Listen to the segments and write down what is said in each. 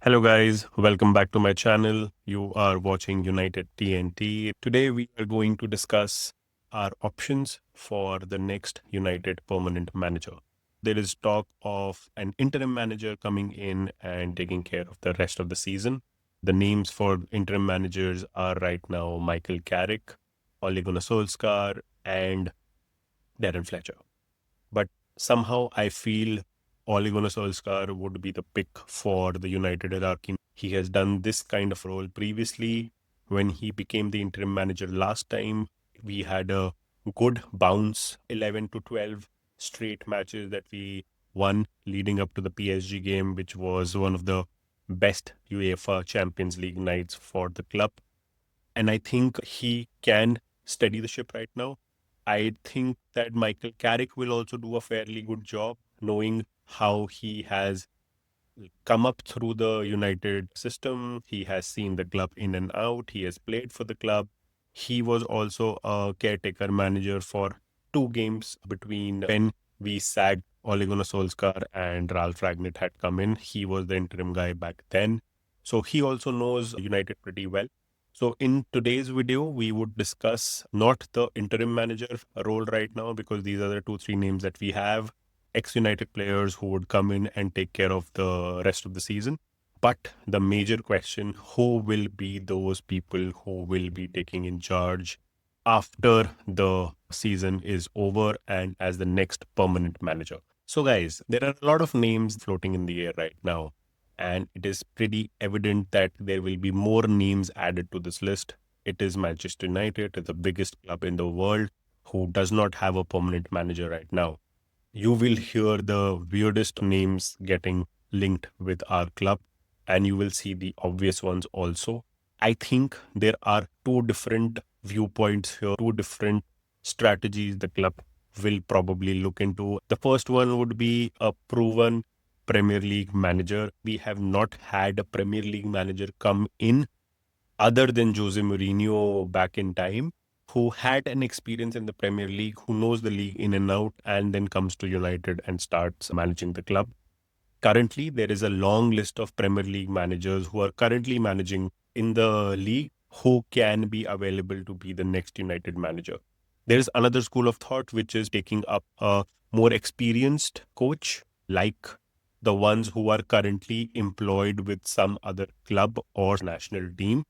Hello guys, welcome back to my channel. You are watching United TNT. Today we are going to discuss our options for the next United permanent manager. There is talk of an interim manager coming in and taking care of the rest of the season. The names for interim managers are right now Michael Carrick, Ole Gunnar Solskjaer, and Darren Fletcher. But somehow I feel Ole Gunnar Solskjaer would be the pick for the United hierarchy. He has done this kind of role previously. When he became the interim manager last time, we had a good bounce, 11 to 12 straight matches that we won leading up to the PSG game, which was one of the best UEFA Champions League nights for the club. And I think he can steady the ship right now. I think that Michael Carrick will also do a fairly good job, knowing how he has come up through the United system. He has seen the club in and out. He has played for the club. He was also a caretaker manager for two games between when we sacked Ole Gunnar Solskjaer and Ralf Rangnick had come in. He was the interim guy back then. So he also knows United pretty well. So in today's video, we would discuss not the interim manager role right now, because these are the two, three names that we have, ex-United players who would come in and take care of the rest of the season. But the major question, who will be those people who will be taking in charge after the season is over and as the next permanent manager? So guys, there are a lot of names floating in the air right now, and it is pretty evident that there will be more names added to this list. It is Manchester United, the biggest club in the world, who does not have a permanent manager right now. You will hear the weirdest names getting linked with our club, and you will see the obvious ones also. I think there are two different viewpoints here, two different strategies the club will probably look into. The first one would be a proven Premier League manager. We have not had a Premier League manager come in other than Jose Mourinho back in time, who had an experience in the Premier League, who knows the league in and out, and then comes to United and starts managing the club. Currently, there is a long list of Premier League managers who are currently managing in the league who can be available to be the next United manager. There is another school of thought which is taking up a more experienced coach, like the ones who are currently employed with some other club or national team.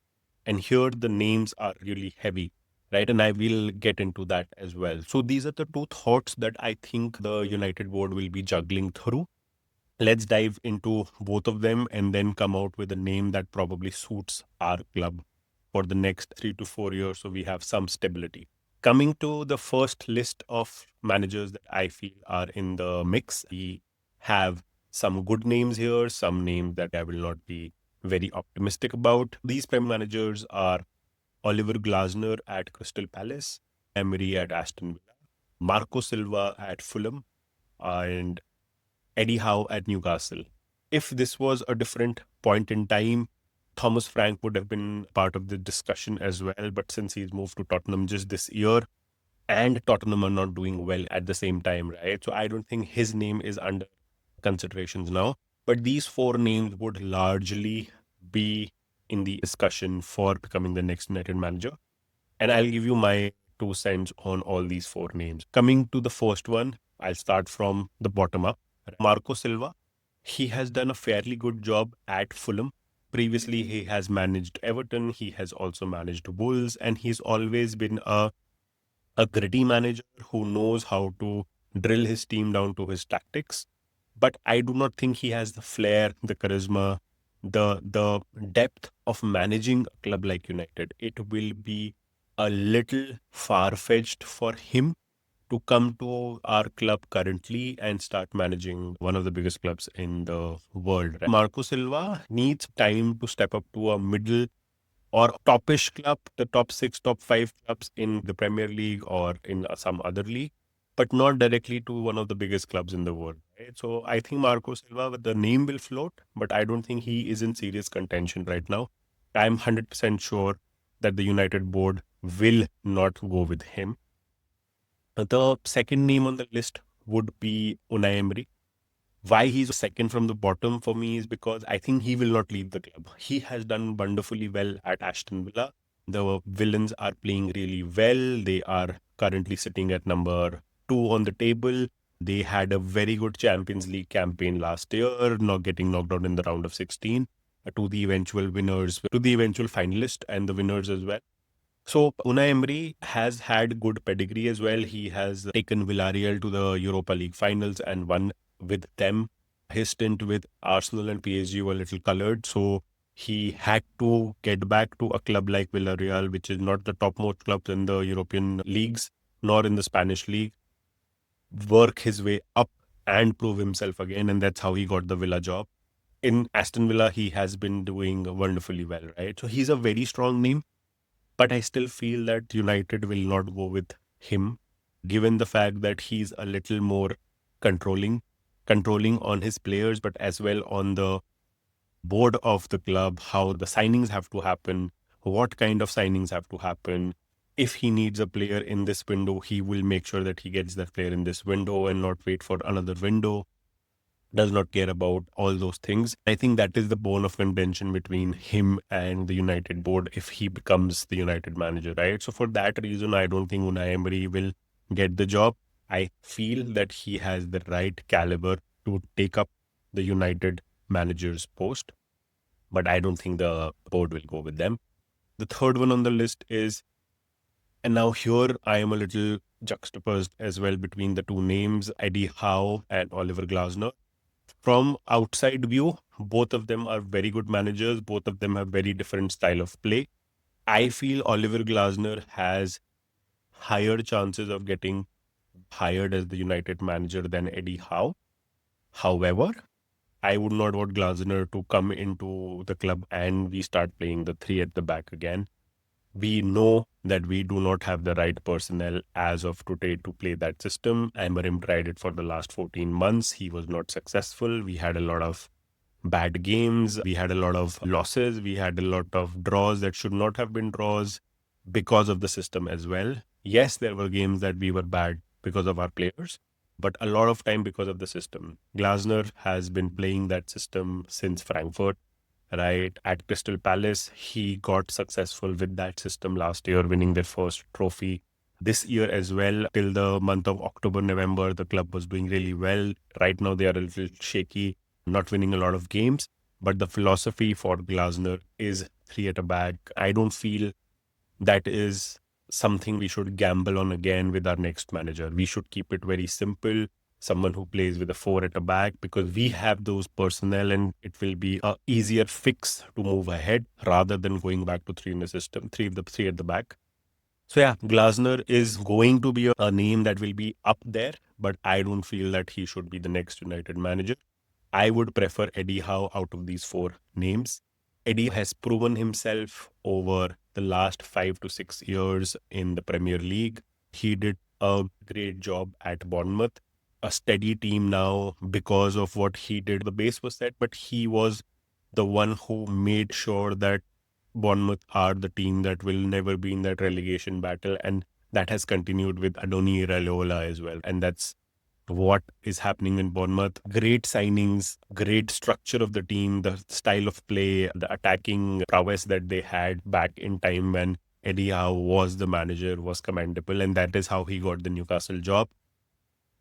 And here the names are really heavy, right? And I will get into that as well. So these are the two thoughts that I think the United board will be juggling through. Let's dive into both of them and then come out with a name that probably suits our club for the next 3 to 4 years, so we have some stability. Coming to the first list of managers that I feel are in the mix, we have some good names here, some names that I will not be very optimistic about. These prime managers are Oliver Glasner at Crystal Palace, Emery at Aston Villa, Marco Silva at Fulham, and Eddie Howe at Newcastle. If this was a different point in time, Thomas Frank would have been part of the discussion as well. But since he's moved to Tottenham just this year, and Tottenham are not doing well at the same time, right? So I don't think his name is under considerations now. But these four names would largely be in the discussion for becoming the next United manager. And I'll give you my 2 cents on all these four names. Coming to the first one, I'll start from the bottom up. Marco Silva, he has done a fairly good job at Fulham. Previously, he has managed Everton, he has also managed Wolves, and he's always been a gritty manager who knows how to drill his team down to his tactics. But I do not think he has the flair, the charisma, the depth of managing a club like United. It will be a little far-fetched for him to come to our club currently and start managing one of the biggest clubs in the world. Right? Marco Silva needs time to step up to a middle or topish club, the top six, top five clubs in the Premier League or in some other league, but not directly to one of the biggest clubs in the world. Right? So I think Marco Silva, the name will float, but I don't think he is in serious contention right now. I'm 100% sure that the United board will not go with him. The second name on the list would be Unai Emery. Why he's second from the bottom for me is because I think he will not leave the club. He has done wonderfully well at Aston Villa. The villains are playing really well. They are currently sitting at number 2 on the table. They had a very good Champions League campaign last year, not getting knocked out in the round of 16 to the eventual winners, to the eventual finalist and the winners as well. So Unai Emery has had good pedigree as well. He has taken Villarreal to the Europa League finals and won with them. His stint with Arsenal and PSG were a little colored, so he had to get back to a club like Villarreal, which is not the topmost club in the European leagues, nor in the Spanish league, work his way up and prove himself again, and that's how he got the Villa job. In Aston Villa, he has been doing wonderfully well, right? So he's a very strong name, but I still feel that United will not go with him, given the fact that he's a little more controlling, controlling on his players, but as well on the board of the club, how the signings have to happen, what kind of signings have to happen. If he needs a player in this window, he will make sure that he gets that player in this window and not wait for another window. Does not care about all those things. I think that is the bone of contention between him and the United board if he becomes the United manager, right? So for that reason, I don't think Unai Emery will get the job. I feel that he has the right caliber to take up the United manager's post, but I don't think the board will go with them. The third one on the list is, and now here I am a little juxtaposed as well between the two names, Eddie Howe and Oliver Glasner. From outside view, both of them are very good managers. Both of them have very different style of play. I feel Oliver Glasner has higher chances of getting hired as the United manager than Eddie Howe. However, I would not want Glasner to come into the club and we start playing the three at the back again. We know that we do not have the right personnel as of today to play that system. Amarim tried it for the last 14 months. He was not successful. We had a lot of bad games. We had a lot of losses. We had a lot of draws that should not have been draws because of the system as well. Yes, there were games that we were bad because of our players, but a lot of time because of the system. Glasner has been playing that system since Frankfurt, right? At Crystal Palace, he got successful with that system last year, winning their first trophy. This year as well, till the month of October, November, the club was doing really well. Right now, they are a little shaky, not winning a lot of games. But the philosophy for Glasner is three at a back. I don't feel that is something we should gamble on again with our next manager. We should keep it very simple. Someone who plays with a four at the back, because we have those personnel and it will be a easier fix to move ahead rather than going back to three in the system, three at the back. So yeah, Glasner is going to be a name that will be up there, but I don't feel that he should be the next United manager. I would prefer Eddie Howe out of these four names. Eddie has proven himself over the last 5 to 6 years in the Premier League. He did a great job at Bournemouth, a steady team now because of what he did. The base was set, but he was the one who made sure that Bournemouth are the team that will never be in that relegation battle. And that has continued with Adoni Raiola as well. And that's what is happening in Bournemouth. Great signings, great structure of the team, the style of play, the attacking prowess that they had back in time when Eddie Howe was the manager was commendable. And that is how he got the Newcastle job.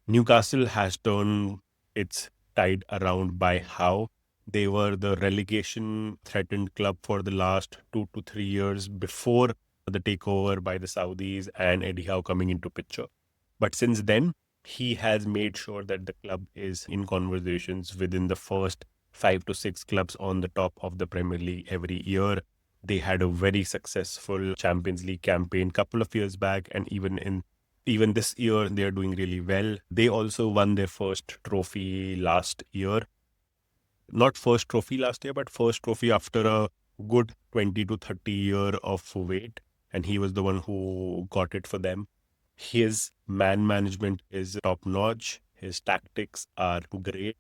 Newcastle has turned its tide around by Howe. They were the relegation threatened club for the last 2 to 3 years before the takeover by the Saudis and Eddie Howe coming into picture. But since then, he has made sure that the club is in conversations within the first 5 to 6 clubs on the top of the Premier League every year. They had a very successful Champions League campaign couple of years back, and even this year they are doing really well. They also won their first trophy last year. Not first trophy last year, but first trophy after a good 20 to 30 year of wait. And he was the one who got it for them. His man management is top notch. His tactics are great.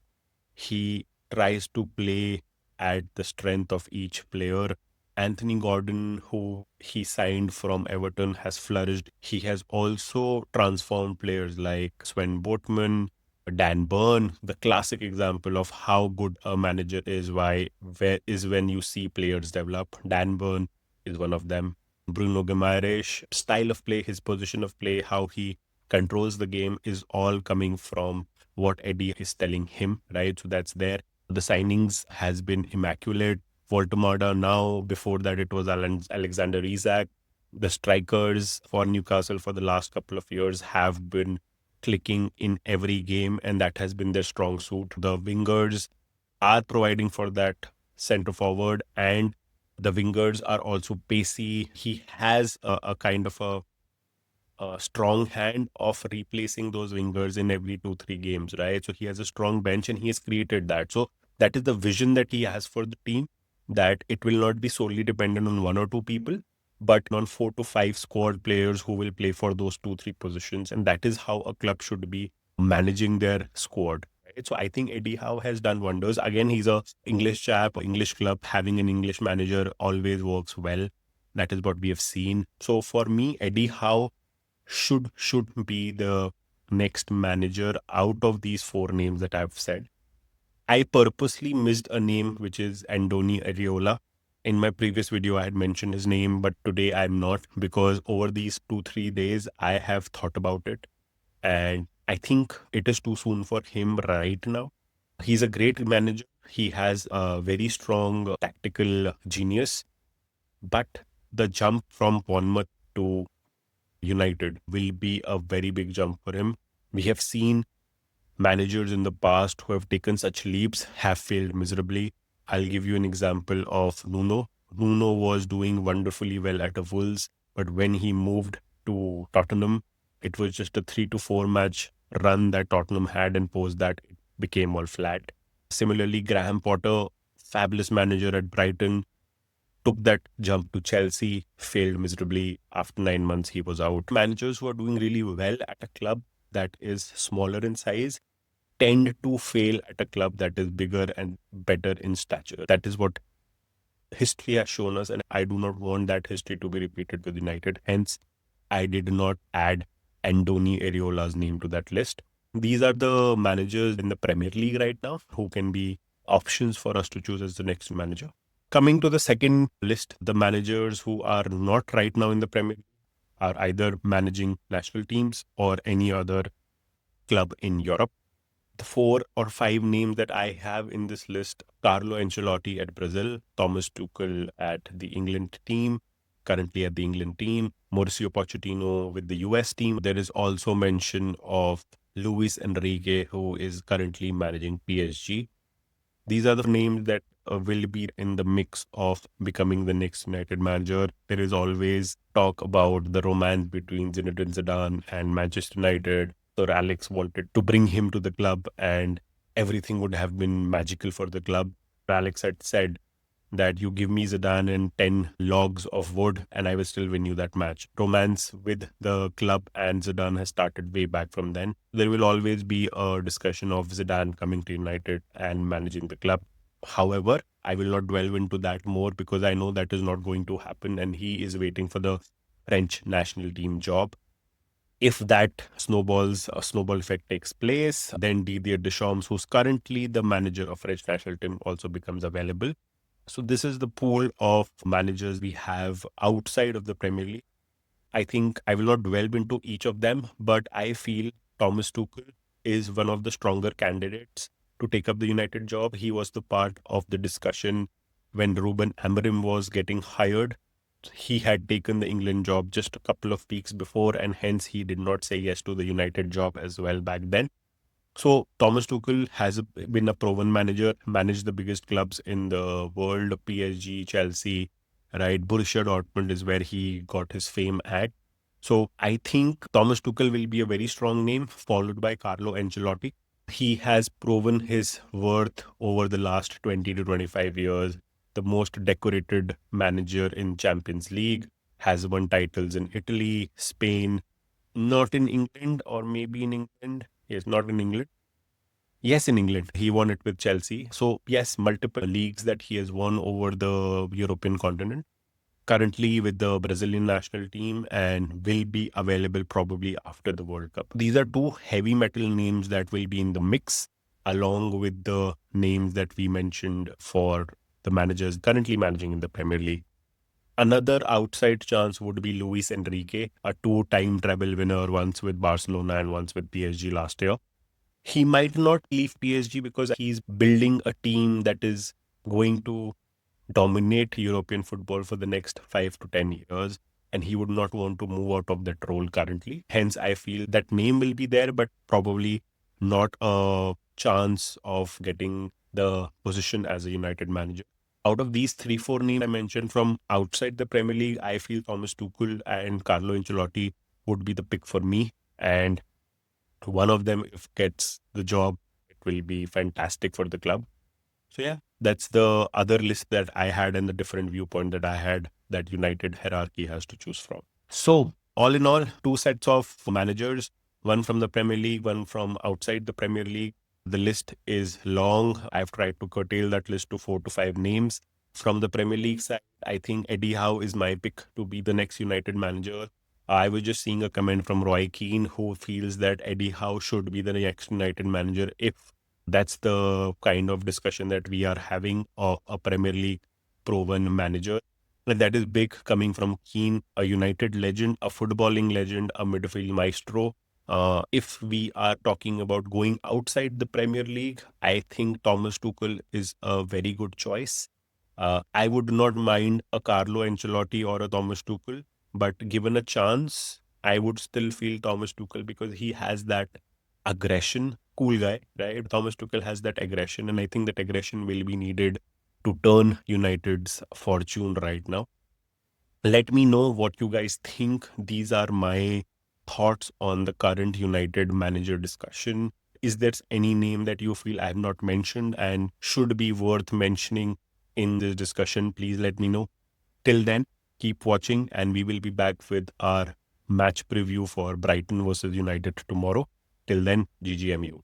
He tries to play at the strength of each player. Anthony Gordon, who he signed from Everton, has flourished. He has also transformed players like Sven Botman, Dan Burn, the classic example of how good a manager is, when you see players develop. Dan Burn is one of them. Bruno Guimaraes, style of play, his position of play, how he controls the game is all coming from what Eddie is telling him, right? So that's there. The signings has been immaculate. Voltemada now, before that it was Alexander Isak. The strikers for Newcastle for the last couple of years have been clicking in every game, and that has been their strong suit. The wingers are providing for that center forward, and the wingers are also pacey. He has a kind of a strong hand of replacing those wingers in every 2-3 games, right? So he has a strong bench and he has created that. So that is the vision that he has for the team, that it will not be solely dependent on one or two people, but on 4 to 5 squad players who will play for those 2-3 positions. And that is how a club should be managing their squad. Right? So I think Eddie Howe has done wonders. Again, he's a English chap, English club. Having an English manager always works well. That is what we have seen. So for me, Eddie Howe should be the next manager out of these four names that I've said. I purposely missed a name, which is Andoni Areola. In my previous video, I had mentioned his name, but today I'm not, because over these 2-3 days, I have thought about it. And I think it is too soon for him right now. He's a great manager. He has a very strong tactical genius, but the jump from Bournemouth to United will be a very big jump for him. We have seen managers in the past who have taken such leaps have failed miserably. I'll give you an example of Nuno. Nuno was doing wonderfully well at the Wolves, but when he moved to Tottenham, it was just a 3 to 4 match run that Tottenham had, and post that it became all flat. Similarly, Graham Potter, fabulous manager at Brighton, took that jump to Chelsea, failed miserably. After 9 months, he was out. Managers who are doing really well at a club that is smaller in size tend to fail at a club that is bigger and better in stature. That is what history has shown us, and I do not want that history to be repeated with United. Hence, I did not add Andoni Areola's name to that list. These are the managers in the Premier League right now who can be options for us to choose as the next manager. Coming to the second list, the managers who are not right now in the Premier League are either managing national teams or any other club in Europe. The 4 or 5 names that I have in this list: Carlo Ancelotti at Brazil, Thomas Tuchel at the England team, currently at the England team, Mauricio Pochettino with the US team. There is also mention of Luis Enrique, who is currently managing PSG. These are the names that will be in the mix of becoming the next United manager. There is always talk about the romance between Zinedine Zidane and Manchester United. Sir Alex wanted to bring him to the club, and everything would have been magical for the club. Alex had said that you give me Zidane and 10 logs of wood and I will still win you that match. Romance with the club and Zidane has started way back from then. There will always be a discussion of Zidane coming to United and managing the club. However, I will not delve into that more because I know that is not going to happen, and he is waiting for the French national team job. If that a snowball effect takes place, then Didier Deschamps, who's currently the manager of French national team, also becomes available. So this is the pool of managers we have outside of the Premier League. I think I will not delve into each of them, but I feel Thomas Tuchel is one of the stronger candidates to take up the United job. He was the part of the discussion when Ruben Amorim was getting hired. He had taken the England job just a couple of weeks before, and hence he did not say yes to the United job as well back then. So Thomas Tuchel has been a proven manager, managed the biggest clubs in the world: PSG, Chelsea, right? Borussia Dortmund is where he got his fame at. So I think Thomas Tuchel will be a very strong name, followed by Carlo Ancelotti. He has proven his worth over the last 20 to 25 years. The most decorated manager in Champions League, has won titles in Italy, Spain, not in England, or maybe in England. Yes, not in England. Yes, in England. He won it with Chelsea. So, yes, multiple leagues that he has won over the European continent. currently with the Brazilian national team and will be available probably after the World Cup. These are two heavy metal names that will be in the mix, along with the names that we mentioned for the managers currently managing in the Premier League. Another outside chance would be Luis Enrique, a two-time treble winner, once with Barcelona and once with PSG last year. He might not leave PSG because he's building a team that is going to dominate European football for the next 5 to 10 years. And he would not want to move out of that role currently. Hence, I feel that name will be there, but probably not a chance of getting the position as a United manager. Out of these three, four names I mentioned from outside the Premier League, I feel Thomas Tuchel and Carlo Ancelotti would be the pick for me. And one of them, if gets the job, it will be fantastic for the club. So yeah, that's the other list that I had and the different viewpoint that I had that United hierarchy has to choose from. So all in all, two sets of managers, one from the Premier League, one from outside the Premier League. The list is long. I've tried to curtail that list to 4 to 5 names. From the Premier League side, I think Eddie Howe is my pick to be the next United manager. I was just seeing a comment from Roy Keane, who feels that Eddie Howe should be the next United manager if that's the kind of discussion that we are having of a Premier League proven manager. And that is big coming from Keane, a United legend, a footballing legend, a midfield maestro. If we are talking about going outside the Premier League, I think Thomas Tuchel is a very good choice. I would not mind a Carlo Ancelotti or a Thomas Tuchel, but given a chance, I would still feel Thomas Tuchel because he has that aggression. Cool guy, right? Thomas Tuchel has that aggression, and I think that aggression will be needed to turn United's fortune right now. Let me know what you guys think. These are my thoughts on the current United manager discussion. Is there any name that you feel I have not mentioned and should be worth mentioning in this discussion? Please let me know. Till then, keep watching, and we will be back with our match preview for Brighton versus United tomorrow. Till then, GGMU.